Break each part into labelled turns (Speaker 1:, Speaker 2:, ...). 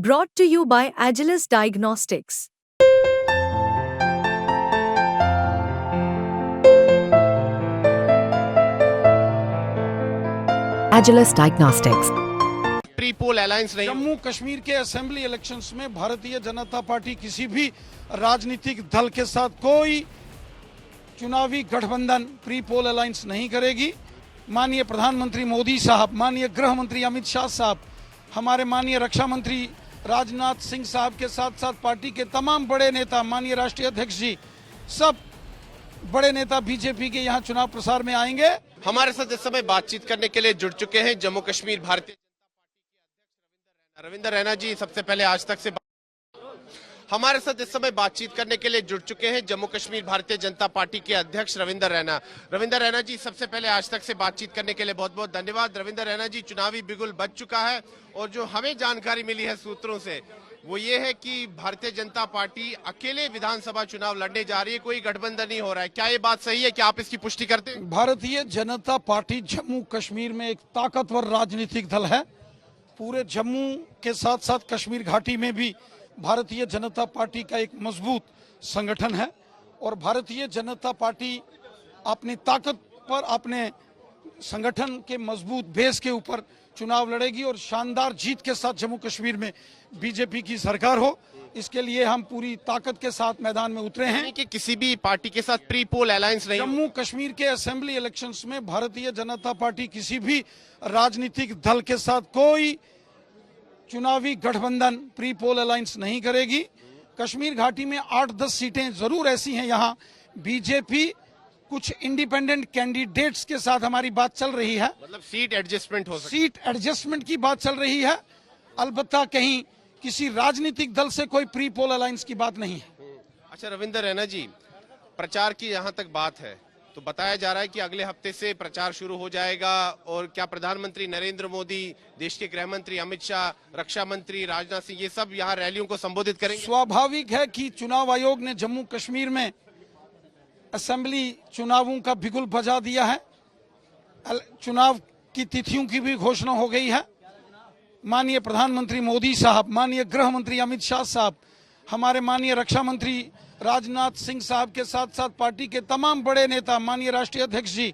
Speaker 1: Brought to you by Agilus Diagnostics. Agilus Diagnostics.
Speaker 2: Pre poll alliance नहीं।
Speaker 3: जम्मू कश्मीर के assembly elections में Bharatiya Janata party किसी भी राजनीतिक दल के साथ कोई चुनावी गठबंधन प्री पोल अलायंस नहीं करेगी। माननीय प्रधानमंत्री मोदी साहब, माननीय गृह मंत्री अमित शाह साहब, हमारे माननीय रक्षा मंत्री राजनाथ सिंह साहब के साथ साथ पार्टी के तमाम बड़े नेता, माननीय राष्ट्रीय अध्यक्ष जी, सब बड़े नेता बीजेपी के यहाँ चुनाव प्रसार में आएंगे।
Speaker 2: हमारे साथ इस समय बातचीत करने के लिए जुड़ चुके हैं जम्मू कश्मीर भारतीय जनता पार्टी के अध्यक्ष रविंदर रैना जी। सबसे पहले आज तक से हमारे साथ इस समय बातचीत करने के लिए जुड़ चुके हैं जम्मू कश्मीर भारतीय जनता पार्टी के अध्यक्ष रविंदर रैना। रविंदर रैना जी, सबसे पहले आज तक से बातचीत करने के लिए बहुत बहुत धन्यवाद। रविंदर रैना जी, चुनावी बिगुल बज चुका है और जो हमें जानकारी मिली है सूत्रों से वो ये है कि भारतीय जनता पार्टी अकेले विधानसभा चुनाव लड़ने जा रही है, कोई गठबंधन नहीं हो रहा है। क्या ये बात सही है? क्या आप इसकी पुष्टि करते हैं?
Speaker 3: भारतीय जनता पार्टी जम्मू कश्मीर में एक ताकतवर राजनीतिक दल है। पूरे जम्मू के साथ साथ कश्मीर घाटी में भी भारतीय जनता पार्टी का एक मजबूत संगठन है और भारतीय जनता पार्टी अपनी ताकत पर, अपने संगठन के मजबूत बेस के ऊपर चुनाव लड़ेगी और शानदार जीत के साथ जम्मू कश्मीर में बीजेपी की सरकार हो, इसके लिए हम पूरी ताकत के साथ मैदान में उतरे हैं।
Speaker 2: कि किसी भी पार्टी के साथ प्री पोल अलायंस नहीं।
Speaker 3: जम्मू कश्मीर के असेंबली इलेक्शंस में भारतीय जनता पार्टी किसी भी राजनीतिक दल के साथ कोई चुनावी गठबंधन प्री पोल अलायंस नहीं करेगी। कश्मीर घाटी में 8-10 सीटें जरूर ऐसी हैं, यहाँ बीजेपी कुछ इंडिपेंडेंट कैंडिडेट्स के साथ हमारी बात चल रही है,
Speaker 2: मतलब सीट एडजस्टमेंट हो सकती है।
Speaker 3: सीट एडजस्टमेंट की बात चल रही है। अलबत्ता कहीं किसी राजनीतिक दल से कोई प्री पोल अलायंस की बात नहीं है।
Speaker 2: अच्छा रविंदर रैना जी, प्रचार की जहां तक बात है तो बताया जा रहा है कि अगले हफ्ते से प्रचार शुरू हो जाएगा और क्या प्रधानमंत्री नरेंद्र मोदी, देश के गृह मंत्री अमित शाह, रक्षा मंत्री राजनाथ सिंह, ये सब यहाँ रैलियों को संबोधित करेंगे?
Speaker 3: स्वाभाविक है कि चुनाव आयोग ने जम्मू कश्मीर में असेंबली चुनावों का बिगुल बजा दिया है। चुनाव की तिथियों की भी घोषणा हो गई है। माननीय प्रधानमंत्री मोदी साहब, माननीय गृह मंत्री अमित शाह साहब, हमारे माननीय रक्षा मंत्री राजनाथ सिंह साहब के साथ साथ पार्टी के तमाम बड़े नेता, माननीय राष्ट्रीय अध्यक्ष जी,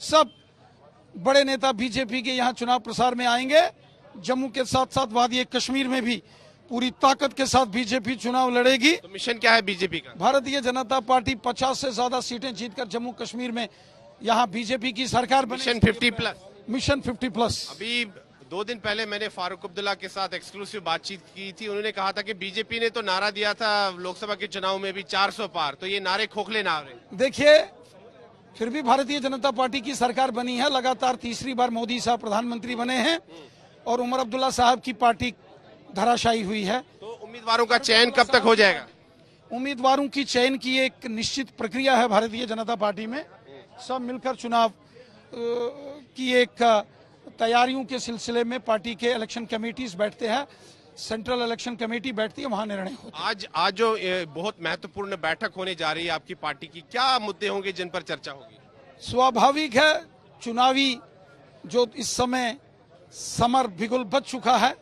Speaker 3: सब बड़े नेता बीजेपी के यहाँ चुनाव प्रसार में आएंगे। जम्मू के साथ साथ वादी कश्मीर में भी पूरी ताकत के साथ बीजेपी चुनाव लड़ेगी।
Speaker 2: तो मिशन क्या है बीजेपी का?
Speaker 3: भारतीय जनता पार्टी 50 से ज्यादा सीटें जीतकर जम्मू कश्मीर में यहाँ बीजेपी की सरकार बने।
Speaker 2: मिशन 50+।
Speaker 3: मिशन 50+।
Speaker 2: अभी 2 दिन पहले मैंने फारूक अब्दुल्ला के साथ एक्सक्लूसिव बातचीत की थी। उन्होंने कहा था कि बीजेपी ने तो नारा दिया था लोकसभा के चुनाव में भी 400 पार, तो ये नारे खोखले नारे।
Speaker 3: देखिए, फिर भी भारतीय जनता पार्टी की सरकार बनी है, लगातार तीसरी बार मोदी साहब प्रधानमंत्री बने हैं और उमर अब्दुल्ला साहब की पार्टी धराशायी हुई है।
Speaker 2: तो उम्मीदवारों का चयन कब तक हो जाएगा?
Speaker 3: उम्मीदवारों की चयन की एक निश्चित प्रक्रिया है भारतीय जनता पार्टी में। सब मिलकर चुनाव की एक तैयारियों के सिलसिले में पार्टी के इलेक्शन कमेटीज बैठते हैं, सेंट्रल इलेक्शन कमेटी बैठती है, वहां निर्णय होता है।
Speaker 2: आज जो बहुत महत्वपूर्ण बैठक होने जा रही है आपकी पार्टी की, क्या मुद्दे होंगे जिन पर चर्चा होगी?
Speaker 3: स्वाभाविक है, चुनावी जो इस समय समर बिगुल बज चुका है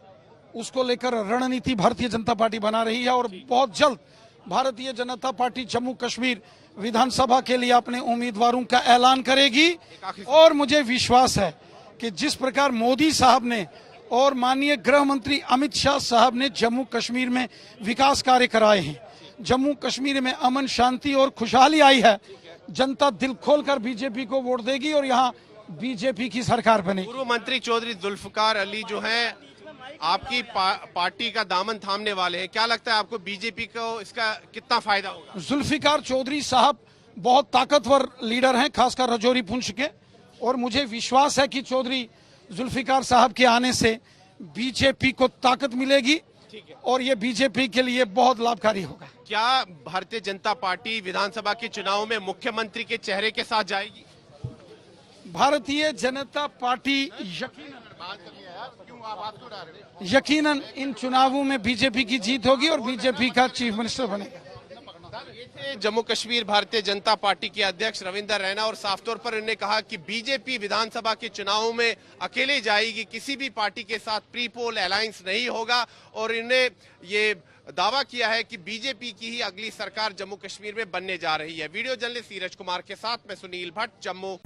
Speaker 3: उसको लेकर रणनीति भारतीय जनता पार्टी बना रही है और बहुत जल्द भारतीय जनता पार्टी जम्मू कश्मीर विधानसभा के लिए अपने उम्मीदवारों का ऐलान करेगी। और मुझे विश्वास है कि जिस प्रकार मोदी साहब ने और माननीय गृह मंत्री अमित शाह साहब ने जम्मू कश्मीर में विकास कार्य कराए हैं, जम्मू कश्मीर में अमन शांति और खुशहाली आई है, जनता दिल खोलकर बीजेपी को वोट देगी और यहाँ बीजेपी की सरकार बनेगी।
Speaker 2: पूर्व मंत्री चौधरी जुल्फकार अली जो है आपकी पार्टी का दामन थामने वाले हैं, क्या लगता है आपको बीजेपी को इसका कितना फायदा होगा?
Speaker 3: जुल्फिकार चौधरी साहब बहुत ताकतवर लीडर हैं, खासकर राजौरी पुंछ के, और मुझे विश्वास है कि चौधरी जुल्फिकार साहब के आने से बीजेपी को ताकत मिलेगी और ये बीजेपी के लिए बहुत लाभकारी होगा।
Speaker 2: क्या भारतीय जनता पार्टी विधानसभा के चुनाव में मुख्यमंत्री के चेहरे के साथ जाएगी?
Speaker 3: भारतीय जनता पार्टी यकीनन इन चुनावों में बीजेपी की जीत होगी और बीजेपी का चीफ मिनिस्टर बनेगा।
Speaker 2: जम्मू कश्मीर भारतीय जनता पार्टी के अध्यक्ष रविंदर रैना और साफ तौर पर इन्होंने कहा कि बीजेपी विधानसभा के चुनावों में अकेले जाएगी, किसी भी पार्टी के साथ प्री पोल अलायंस नहीं होगा और इन्हें ये दावा किया है कि बीजेपी की ही अगली सरकार जम्मू कश्मीर में बनने जा रही है। वीडियो जर्नलिस्ट नीरज कुमार के साथ मैं सुनील भट्ट, जम्मू।